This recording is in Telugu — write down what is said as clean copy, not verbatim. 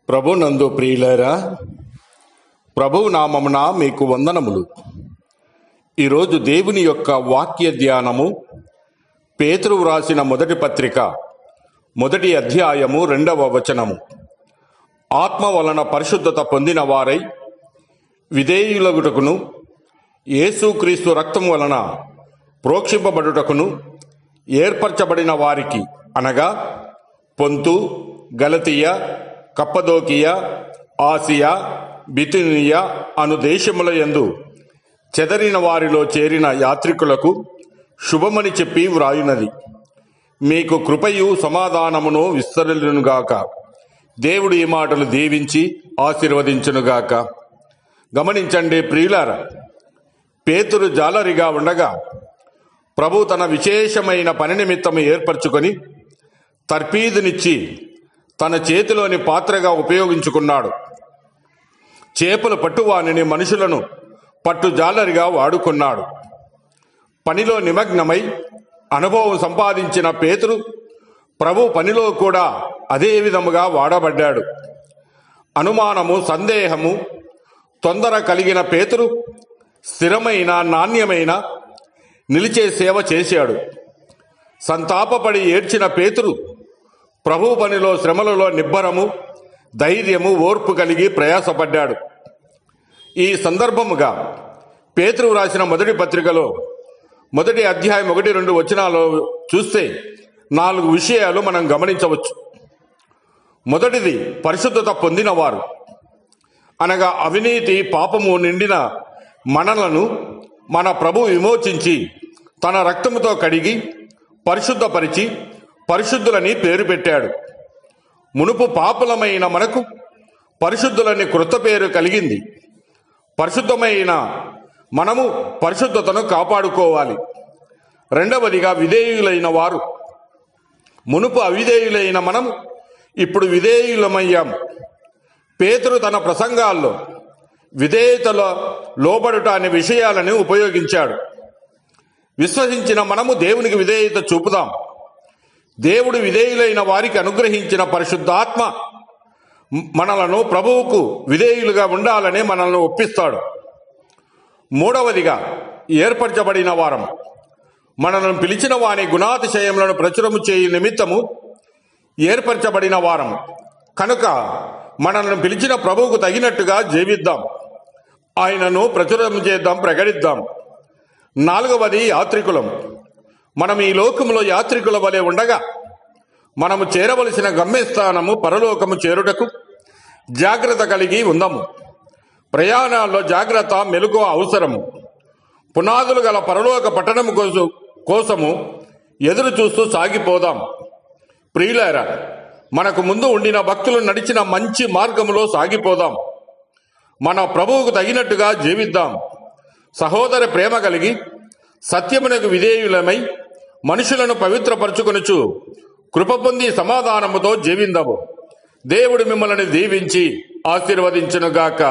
ప్రభు నందు ప్రియులారా, ప్రభువు నామమున మీకు వందనములు. ఈరోజు దేవుని యొక్క వాక్య ధ్యానము పేతురు వ్రాసిన మొదటి పత్రిక 1వ అధ్యాయము 2వ వచనము. ఆత్మ వలన పరిశుద్ధత పొందిన వారై విధేయులగుటకును యేసుక్రీస్తు రక్తం వలన ప్రోక్షింపబడుటకును ఏర్పరచబడిన వారికి, అనగా పొంతు, గలతీయ, కప్పదోకియ, ఆసియా, బితునియ అను దేశముల యందు చెదరిన వారిలో చేరిన యాత్రికులకు శుభమని చెప్పి వ్రాయునది. మీకు కృపయు సమాధానమును విస్తరించునుగాక. దేవుడు ఈ మాటలు దీవించి ఆశీర్వదించునుగాక. గమనించండి ప్రియులారా, పేతురు జాలరిగా ఉండగా ప్రభు తన విశేషమైన పని నిమిత్తము ఏర్పరచుకొని తర్పీదునిచ్చి తన చేతిలోని పాత్రగా ఉపయోగించుకున్నాడు. చేపలు పట్టువానిని మనుషులను పట్టు జాలరిగా వాడుకున్నాడు. పనిలో నిమగ్నమై అనుభవం సంపాదించిన పేతురు ప్రభు పనిలో కూడా అదే విధముగా వాడబడ్డాడు. అనుమానము, సందేహము, తొందర కలిగిన పేతురు స్థిరమైన, నాణ్యమైన, నిలిచే సేవ చేశాడు. సంతాపపడి ఏడ్చిన పేతురు ప్రభు పనిలో శ్రమలలో నిబ్బరము, ధైర్యము, ఓర్పు కలిగి ప్రయాసపడ్డాడు. ఈ సందర్భముగా పేతురు వ్రాసిన మొదటి పత్రికలో 1వ అధ్యాయం 1-2 వచనాలు చూస్తే 4 విషయాలు మనం గమనించవచ్చు. మొదటిది, పరిశుద్ధత పొందినవారు, అనగా అవినీతి, పాపము నిండిన మనలను మన ప్రభు విమోచించి తన రక్తముతో కడిగి పరిశుద్ధపరిచి పరిశుద్ధులని పేరు పెట్టాడు. మునుపు పాపులమైన మనకు పరిశుద్ధులని క్రొత్త పేరు కలిగింది. పరిశుద్ధమైన మనము పరిశుద్ధతను కాపాడుకోవాలి. రెండవదిగా, విధేయులైన వారు. మునుపు అవిధేయులైన మనము ఇప్పుడు విధేయులమయ్యాము. పేతురు తన ప్రసంగాల్లో విధేయతలో లోబడుట అనే విషయాలను ఉపయోగించాడు. విశ్వసించిన మనము దేవునికి విధేయత చూపుదాం. దేవుడు విధేయులైన వారికి అనుగ్రహించిన పరిశుద్ధాత్మ మనలను ప్రభువుకు విధేయులుగా ఉండాలని మనల్ని ఒప్పిస్తాడు. మూడవదిగా, ఏర్పరచబడిన వారం. మనల్ని పిలిచిన వాని గుణాతిశయములను ప్రచురము చేయు నిమిత్తము ఏర్పరచబడిన వారం కనుక మనల్ని పిలిచిన ప్రభువుకు తగినట్టుగా జీవిద్దాం. ఆయనను ప్రచురం చేద్దాం, ప్రకటిద్దాం. నాలుగవది, యాత్రికులం. మనం ఈ లోకములో యాత్రికుల వలె ఉండగా మనము చేరవలసిన గమ్యస్థానము పరలోకము చేరుటకు జాగ్రత్త కలిగి ఉందాము. ప్రయాణాల్లో జాగ్రత్త, మెలకువ అవసరము. పునాదులు గల పరలోక పట్టణము కోసము ఎదురు చూస్తూ సాగిపోదాం. ప్రియులారా, మనకు ముందు ఉండిన భక్తులు నడిచిన మంచి మార్గములో సాగిపోదాం. మన ప్రభువుకు తగినట్టుగా జీవిద్దాం. సహోదర ప్రేమ కలిగి సత్యమునకు విధేయులమై మనుషులను పవిత్రపరచుకొనుచు కృప పొంది సమాధానముతో జీవిందాము. దేవుడు మిమ్మల్ని దీవించి ఆశీర్వదించునుగాక.